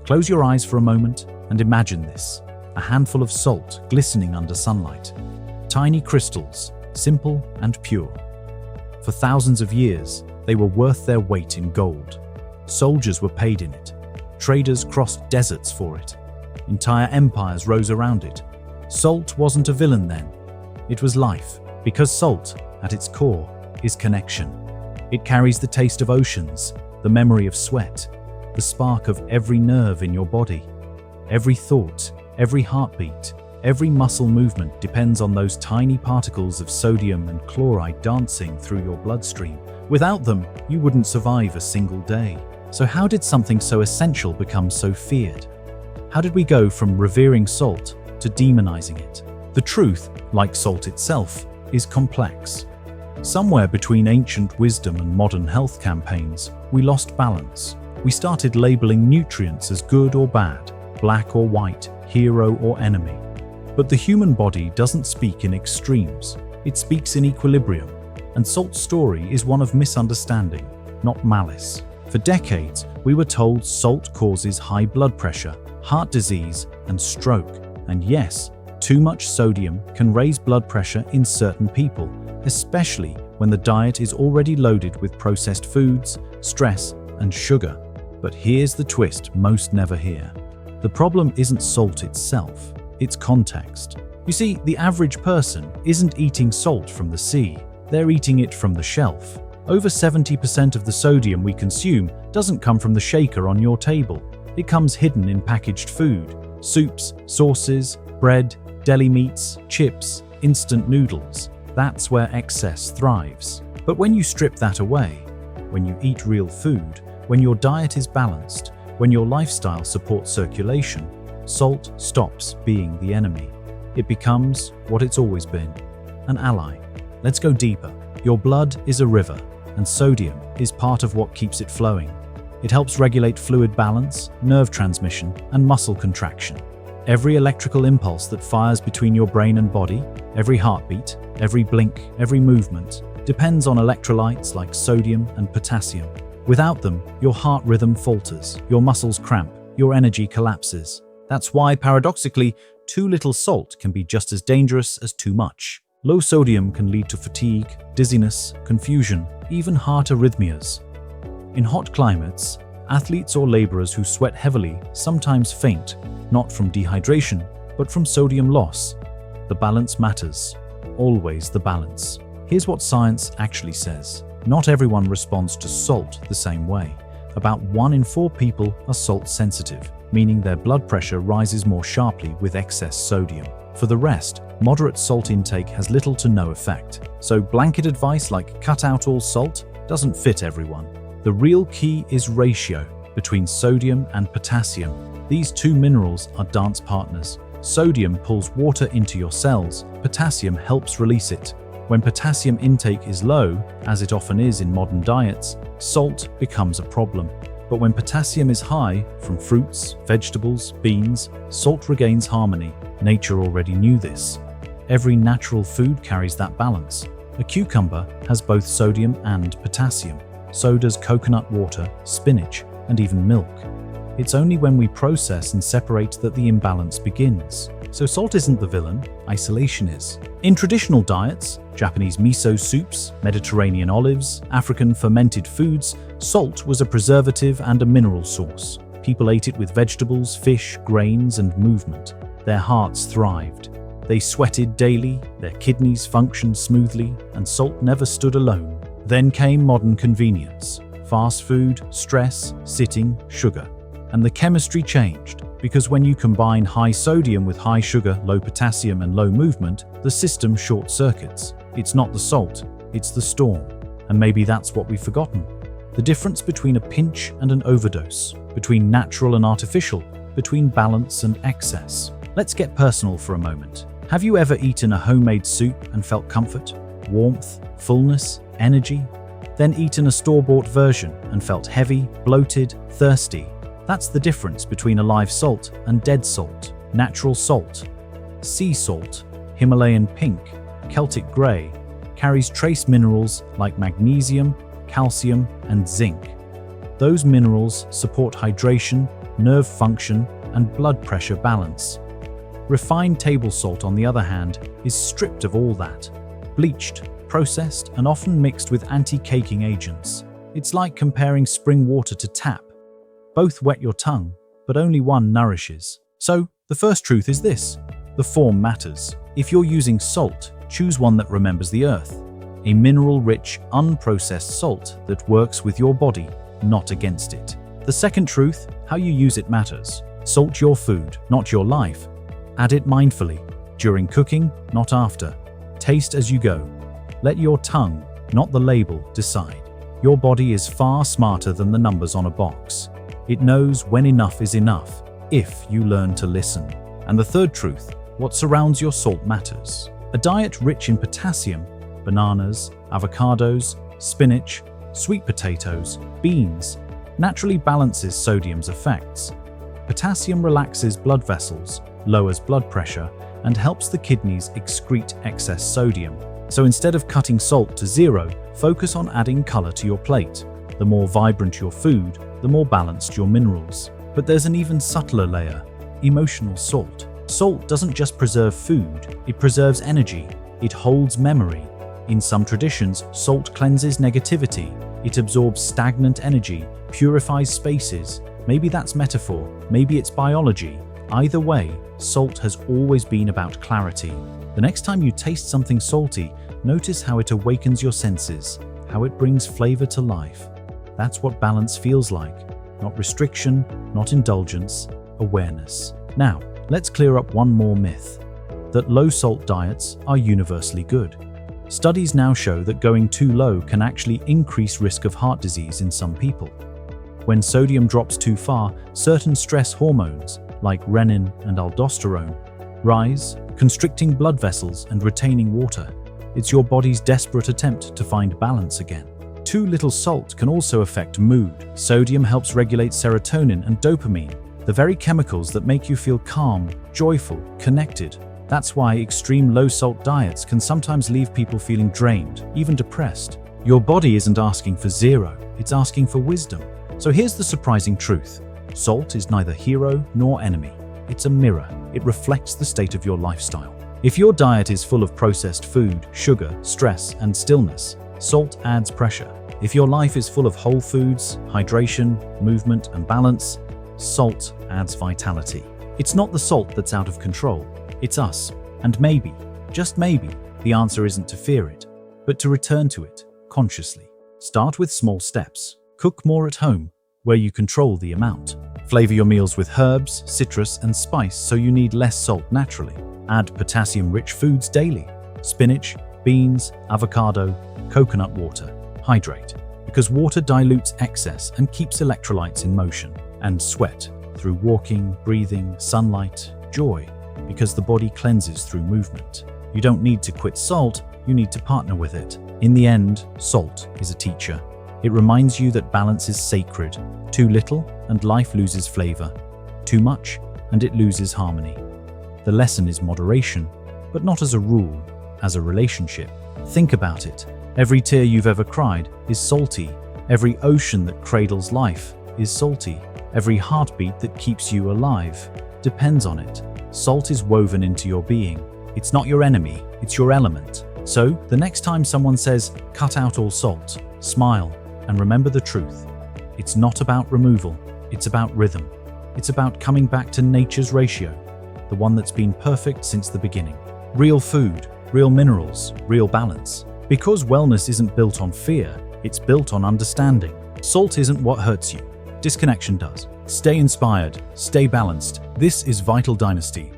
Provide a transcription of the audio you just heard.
Close your eyes for a moment and imagine this: a handful of salt glistening under sunlight. Tiny crystals, simple and pure. For thousands of years, they were worth their weight in gold. Soldiers were paid in it. Traders crossed deserts for it. Entire empires rose around it. Salt wasn't a villain then. It was life, because salt, at its core, is connection. It carries the taste of oceans, the memory of sweat, the spark of every nerve in your body. Every thought, every heartbeat, every muscle movement depends on those tiny particles of sodium and chloride dancing through your bloodstream. Without them, you wouldn't survive a single day. So how did something so essential become so feared? How did we go from revering salt to demonizing it? The truth, like salt itself, is complex. Somewhere between ancient wisdom and modern health campaigns, we lost balance. We started labeling nutrients as good or bad, black or white, hero or enemy. But the human body doesn't speak in extremes. It speaks in equilibrium. And salt's story is one of misunderstanding, not malice. For decades, we were told salt causes high blood pressure, heart disease, and stroke. And yes, too much sodium can raise blood pressure in certain people, especially when the diet is already loaded with processed foods, stress, and sugar. But here's the twist most never hear. The problem isn't salt itself, it's context. You see, the average person isn't eating salt from the sea, they're eating it from the shelf. Over 70% of the sodium we consume doesn't come from the shaker on your table. It comes hidden in packaged food, soups, sauces, bread, deli meats, chips, instant noodles. That's where excess thrives. But when you strip that away, when you eat real food, when your diet is balanced, when your lifestyle supports circulation, salt stops being the enemy. It becomes what it's always been, an ally. Let's go deeper. Your blood is a river, and sodium is part of what keeps it flowing. It helps regulate fluid balance, nerve transmission, and muscle contraction. Every electrical impulse that fires between your brain and body, every heartbeat, every blink, every movement, depends on electrolytes like sodium and potassium. Without them, your heart rhythm falters, your muscles cramp, your energy collapses. That's why, paradoxically, too little salt can be just as dangerous as too much. Low sodium can lead to fatigue, dizziness, confusion, even heart arrhythmias. In hot climates, athletes or laborers who sweat heavily sometimes faint, not from dehydration, but from sodium loss. The balance matters. Always the balance. Here's what science actually says. Not everyone responds to salt the same way. About 1 in 4 people are salt sensitive, meaning their blood pressure rises more sharply with excess sodium. For the rest, moderate salt intake has little to no effect. So blanket advice like cut out all salt doesn't fit everyone. The real key is ratio between sodium and potassium. These two minerals are dance partners. Sodium pulls water into your cells, potassium helps release it. When potassium intake is low, as it often is in modern diets, salt becomes a problem. But when potassium is high, from fruits, vegetables, beans, salt regains harmony. Nature already knew this. Every natural food carries that balance. A cucumber has both sodium and potassium. So does coconut water, spinach, and even milk. It's only when we process and separate that the imbalance begins. So salt isn't the villain, isolation is. In traditional diets, Japanese miso soups, Mediterranean olives, African fermented foods, salt was a preservative and a mineral source. People ate it with vegetables, fish, grains, and movement. Their hearts thrived. They sweated daily, their kidneys functioned smoothly, and salt never stood alone. Then came modern convenience. Fast food, stress, sitting, sugar. And the chemistry changed, because when you combine high sodium with high sugar, low potassium, and low movement, the system short circuits. It's not the salt, it's the storm. And maybe that's what we've forgotten. The difference between a pinch and an overdose, between natural and artificial, between balance and excess. Let's get personal for a moment. Have you ever eaten a homemade soup and felt comfort, warmth, fullness, energy? Then eaten a store-bought version and felt heavy, bloated, thirsty? That's the difference between a live salt and dead salt. Natural salt, sea salt, Himalayan pink, Celtic grey, carries trace minerals like magnesium, calcium, and zinc. Those minerals support hydration, nerve function, and blood pressure balance. Refined table salt, on the other hand, is stripped of all that. Bleached, processed, and often mixed with anti-caking agents. It's like comparing spring water to tap. Both wet your tongue, but only one nourishes. So, the first truth is this: the form matters. If you're using salt, choose one that remembers the earth. A mineral-rich, unprocessed salt that works with your body, not against it. The second truth: how you use it matters. Salt your food, not your life. Add it mindfully, during cooking, not after. Taste as you go. Let your tongue, not the label, decide. Your body is far smarter than the numbers on a box. It knows when enough is enough, if you learn to listen. And the third truth: what surrounds your salt matters. A diet rich in potassium, bananas, avocados, spinach, sweet potatoes, beans, naturally balances sodium's effects. Potassium relaxes blood vessels, lowers blood pressure, and helps the kidneys excrete excess sodium. So instead of cutting salt to zero, focus on adding color to your plate. The more vibrant your food, the more balanced your minerals. But there's an even subtler layer: emotional salt. Salt doesn't just preserve food, it preserves energy. It holds memory. In some traditions, salt cleanses negativity. It absorbs stagnant energy, purifies spaces. Maybe that's metaphor, maybe it's biology. Either way, salt has always been about clarity. The next time you taste something salty, notice how it awakens your senses, how it brings flavor to life. That's what balance feels like. Not restriction, not indulgence, awareness. Now, let's clear up one more myth: that low-salt diets are universally good. Studies now show that going too low can actually increase risk of heart disease in some people. When sodium drops too far, certain stress hormones, like renin and aldosterone, rise, constricting blood vessels and retaining water. It's your body's desperate attempt to find balance again. Too little salt can also affect mood. Sodium helps regulate serotonin and dopamine, the very chemicals that make you feel calm, joyful, connected. That's why extreme low-salt diets can sometimes leave people feeling drained, even depressed. Your body isn't asking for zero, it's asking for wisdom. So here's the surprising truth: salt is neither hero nor enemy. It's a mirror. It reflects the state of your lifestyle. If your diet is full of processed food, sugar, stress, and stillness, salt adds pressure. If your life is full of whole foods, hydration, movement, and balance, salt adds vitality. It's not the salt that's out of control, it's us. And maybe, just maybe, the answer isn't to fear it, but to return to it consciously. Start with small steps. Cook more at home, where you control the amount. Flavor your meals with herbs, citrus, and spice so you need less salt naturally. Add potassium-rich foods daily. Spinach, beans, avocado, coconut water. Hydrate, because water dilutes excess and keeps electrolytes in motion. And sweat, through walking, breathing, sunlight, joy, because the body cleanses through movement. You don't need to quit salt, you need to partner with it. In the end, salt is a teacher. It reminds you that balance is sacred. Too little, and life loses flavor. Too much, and it loses harmony. The lesson is moderation, but not as a rule, as a relationship. Think about it. Every tear you've ever cried is salty. Every ocean that cradles life is salty. Every heartbeat that keeps you alive depends on it. Salt is woven into your being. It's not your enemy, it's your element. So, the next time someone says, "Cut out all salt," smile and remember the truth. It's not about removal, it's about rhythm. It's about coming back to nature's ratio, the one that's been perfect since the beginning. Real food, real minerals, real balance. Because wellness isn't built on fear, it's built on understanding. Salt isn't what hurts you. Disconnection does. Stay inspired, stay balanced. This is Vital Dynasty.